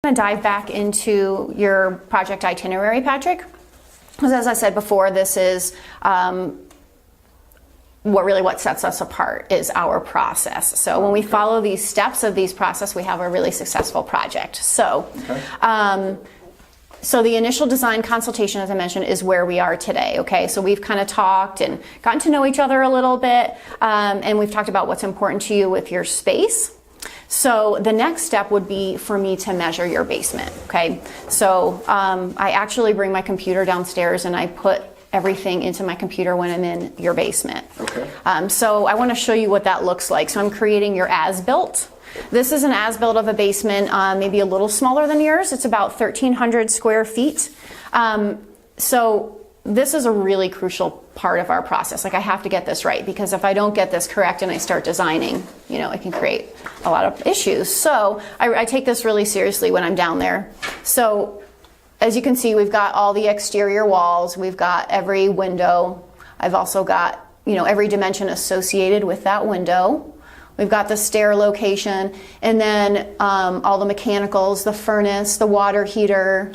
going to dive back into your project itinerary, Patrick, because as I said before, this is what sets us apart is our process. So when we follow these steps of these process, we have a really successful project. So, so the initial design consultation, as I mentioned, is where we are today. Okay, so we've kind of talked and gotten to know each other a little bit, and we've talked about what's important to you with your space. So the next step would be for me to measure your basement. Okay, so I actually bring my computer downstairs and I put everything into my computer when I'm in your basement. Okay. So I want to show you what that looks like. So I'm creating your as-built. This is an as-built of a basement, maybe a little smaller than yours. It's about 1,300 square feet. So this is a really crucial part of our process. Like I have to get this right, because if I don't get this correct and I start designing, you know, it can create a lot of issues. So I take this really seriously when I'm down there. So as you can see, we've got all the exterior walls, we've got every window. I've also got, you know, every dimension associated with that window. We've got the stair location, and then all the mechanicals, the furnace, the water heater.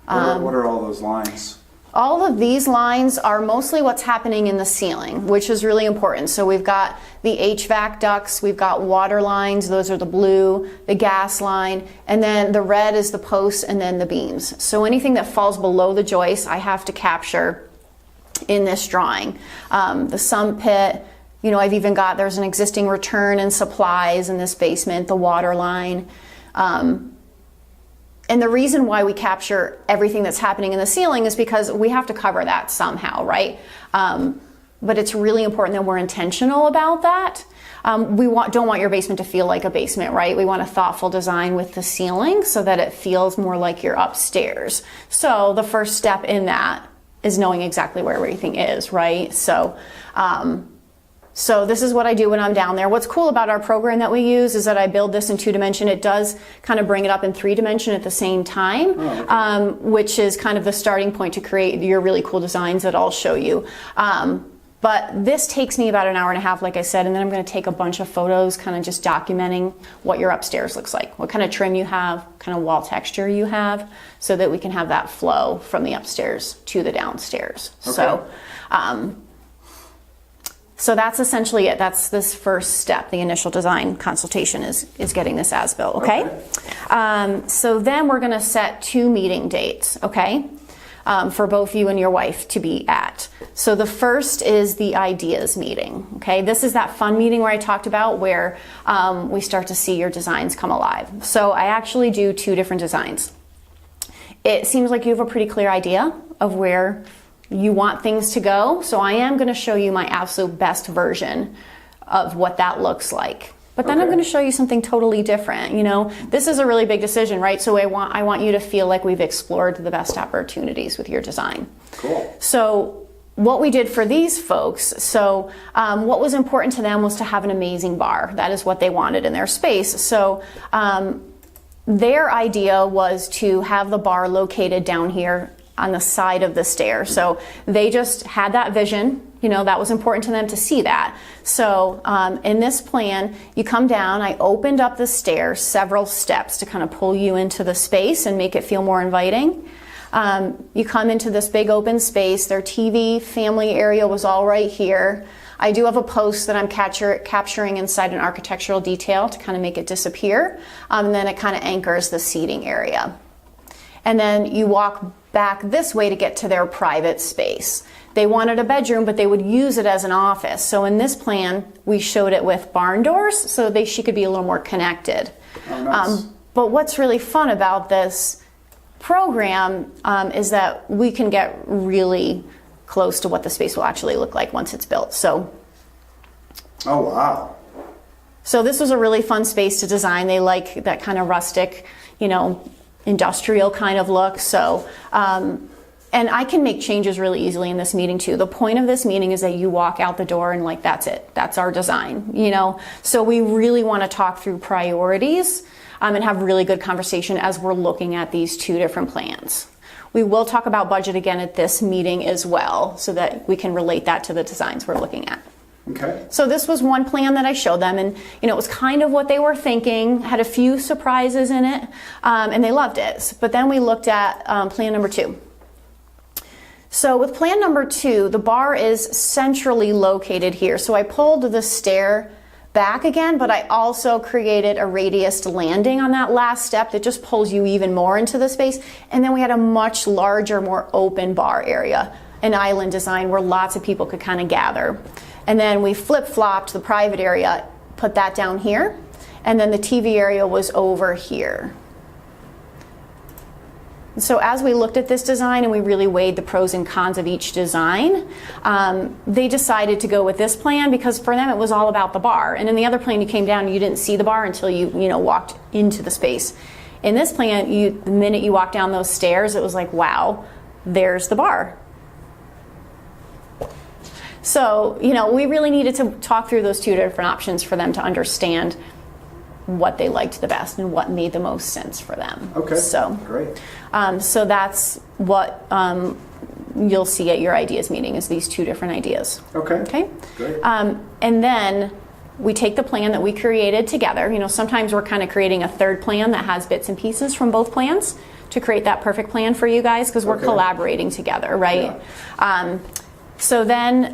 What are all those lines? All of these lines are mostly what's happening in the ceiling, which is really important. So we've got the HVAC ducts, we've got water lines, those are the blue, the gas line, and then the red is the posts and then the beams. So anything that falls below the joist, I have to capture in this drawing. The sump pit, you know, I've even got, there's an existing return and supplies in this basement, the water line. And the reason why we capture everything that's happening in the ceiling is because we have to cover that somehow, right? But it's really important that we're intentional about that. We don't want your basement to feel like a basement, right? We want a thoughtful design with the ceiling so that it feels more like you're upstairs. So the first step in that is knowing exactly where everything is, right? So this is what I do when I'm down there. What's cool about our program that we use is that I build this in 2-dimension. It does kind of bring it up in 3-dimension at the same time, which is kind of the starting point to create your really cool designs that I'll show you. But this takes me about an hour and a half, like I said, and then I'm going to take a bunch of photos, kind of just documenting what your upstairs looks like, what kind of trim you have, kind of wall texture you have, so that we can have that flow from the upstairs to the downstairs. Okay. So that's essentially it. That's this first step. The initial design consultation is getting this as-built, okay? So then we're going to set 2 meeting dates, okay, for both you and your wife to be at. So the first is the ideas meeting, okay? This is that fun meeting where I talked about where we start to see your designs come alive. So I actually do 2 different designs. It seems like you have a pretty clear idea of where you want things to go. So I am going to show you my absolute best version of what that looks like. But then I'm going to show you something totally different. You know, this is a really big decision, right? So I want you to feel like we've explored the best opportunities with your design. Cool. So what we did for these folks, so what was important to them was to have an amazing bar. That is what they wanted in their space. So their idea was to have the bar located down here on the side of the stair. So they just had that vision, you know, that was important to them to see that. So in this plan, you come down, I opened up the stair several steps to kind of pull you into the space and make it feel more inviting. You come into this big open space, their TV family area was all right here. I do have a post that I'm capturing inside an architectural detail to kind of make it disappear. And then it kind of anchors the seating area. And then you walk back this way to get to their private space. They wanted a bedroom, but they would use it as an office. So in this plan, we showed it with barn doors so she could be a little more connected. Oh, nice. But what's really fun about this program is that we can get really close to what the space will actually look like once it's built. So, oh wow. So this was a really fun space to design. They like that kind of rustic, you know, industrial kind of look. So, and I can make changes really easily in this meeting too. The point of this meeting is that you walk out the door and like, that's it. That's our design, you know? So we really want to talk through priorities and have really good conversation as we're looking at these 2 different plans. We will talk about budget again at this meeting as well so that we can relate that to the designs we're looking at. Okay. So this was one plan that I showed them, and it was kind of what they were thinking, had a few surprises in it, and they loved it. But then we looked at plan number 2. So with plan number 2, the bar is centrally located here. So I pulled the stair back again, but I also created a radiused landing on that last step that just pulls you even more into the space. And then we had a much larger, more open bar area, an island design where lots of people could kind of gather. And then we flip-flopped the private area, put that down here, and then the TV area was over here. So as we looked at this design and we really weighed the pros and cons of each design, they decided to go with this plan because for them it was all about the bar. And in the other plan you came down and you didn't see the bar until you walked into the space. In this plan, the minute you walked down those stairs, it was like, wow, there's the bar. So, we really needed to talk through those 2 different options for them to understand what they liked the best and what made the most sense for them. Okay, so great. So that's what you'll see at your ideas meeting is these 2 different ideas. Okay, great. And then we take the plan that we created together. Sometimes we're kind of creating a third plan that has bits and pieces from both plans to create that perfect plan for you guys because we're collaborating together, right? Yeah. So then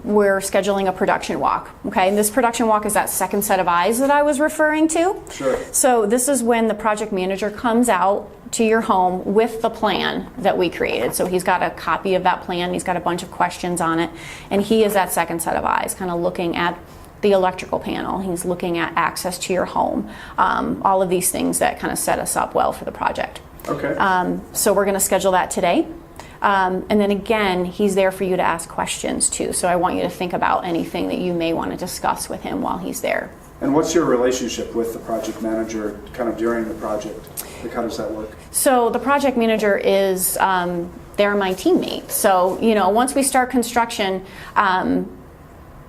we're scheduling a production walk, okay? And this production walk is that second set of eyes that I was referring to. Sure. So this is when the project manager comes out to your home with the plan that we created. So he's got a copy of that plan, he's got a bunch of questions on it, and he is that second set of eyes, kind of looking at the electrical panel, he's looking at access to your home, all of these things that kind of set us up well for the project. Okay. So we're gonna schedule that today. And then again, he's there for you to ask questions too. So I want you to think about anything that you may want to discuss with him while he's there. And what's your relationship with the project manager kind of during the project? Like, how does that work? So the project manager is, they're my teammate. So, once we start construction,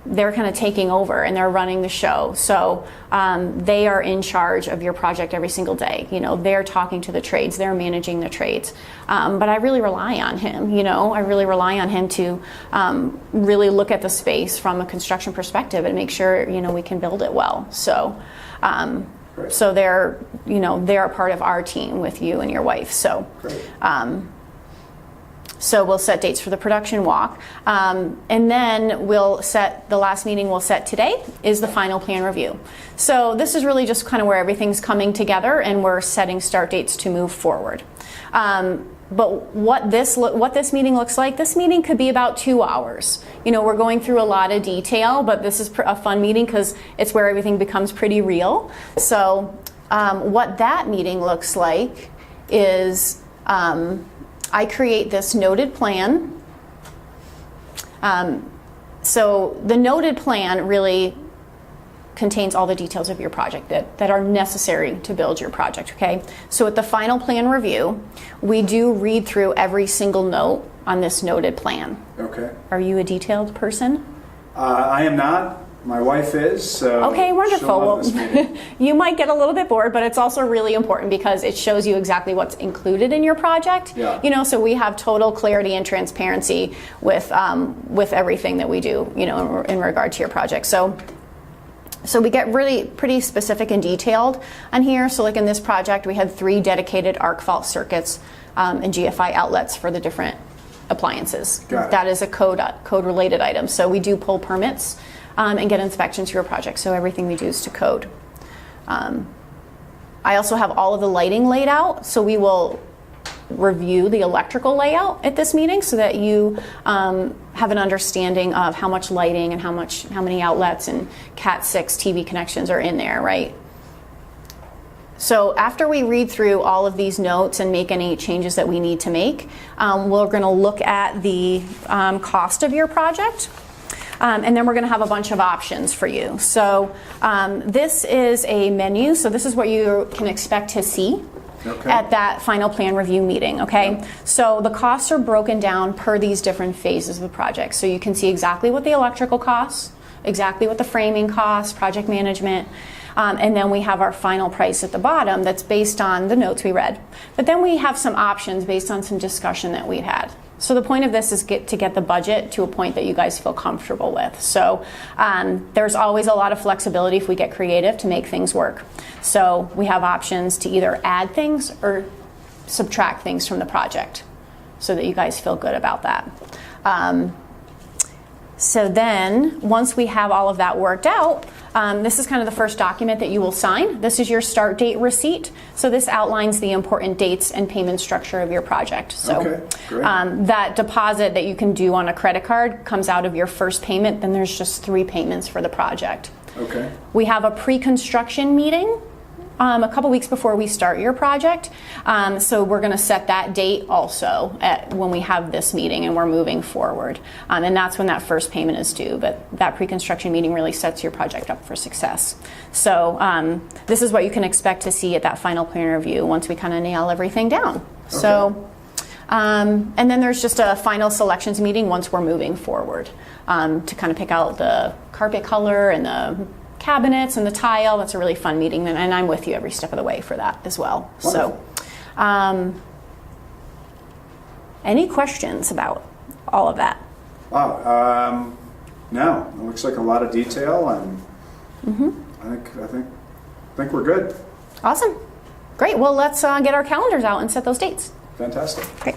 they're kind of taking over and they're running the show. So they are in charge of your project every single day. They're talking to the trades, they're managing the trades. But I really rely on him, I really rely on him to really look at the space from a construction perspective and make sure, we can build it well. So, so they're, they're a part of our team with you and your wife. So, so we'll set dates for the production walk. And then the last meeting we'll set today is the final plan review. So this is really just kind of where everything's coming together and we're setting start dates to move forward. But what this meeting looks like, this meeting could be about 2 hours. We're going through a lot of detail, but this is a fun meeting because it's where everything becomes pretty real. So what that meeting looks like is I create this noted plan. So the noted plan really contains all the details of your project that are necessary to build your project, okay? So at the final plan review, we do read through every single note on this noted plan. Okay. Are you a detailed person? I am not. My wife is. So okay, wonderful. she'll love this meeting. You might get a little bit bored, but it's also really important because it shows you exactly what's included in your project. Yeah. So we have total clarity and transparency with everything that we do, in regard to your project. So we get really pretty specific and detailed on here. So like in this project, we had 3 dedicated arc fault circuits and GFI outlets for the different appliances. Got it. That is a code related item. So we do pull permits and get inspections for your project. So everything we do is to code. I also have all of the lighting laid out. So we will review the electrical layout at this meeting so that you have an understanding of how much lighting and how many outlets and Cat 6 TV connections are in there, right? So after we read through all of these notes and make any changes that we need to make, we're going to look at the cost of your project. And then we're going to have a bunch of options for you. So this is a menu. So this is what you can expect to see at that final plan review meeting, okay? So the costs are broken down per these different phases of the project. So you can see exactly what the electrical costs, exactly what the framing costs, project management, and then we have our final price at the bottom that's based on the notes we read. But then we have some options based on some discussion that we've had. So the point of this is to get the budget to a point that you guys feel comfortable with. So there's always a lot of flexibility if we get creative to make things work. So we have options to either add things or subtract things from the project so that you guys feel good about that. So then once we have all of that worked out, this is kind of the first document that you will sign. This is your start date receipt. So this outlines the important dates and payment structure of your project. So that deposit that you can do on a credit card comes out of your first payment. Then there's just 3 payments for the project. Okay. We have a pre-construction meeting a couple weeks before we start your project. So we're going to set that date also when we have this meeting and we're moving forward. And that's when that first payment is due. But that pre-construction meeting really sets your project up for success. So this is what you can expect to see at that final plan review once we kind of nail everything down. Okay. So, and then there's just a final selections meeting once we're moving forward to kind of pick out the carpet color and the cabinets and the tile. That's a really fun meeting, and I'm with you every step of the way for that as well. Wonderful. So any questions about all of that? Wow. No, it looks like a lot of detail, and I think we're good. Awesome. Great. Well, let's get our calendars out and set those dates. Fantastic. Great.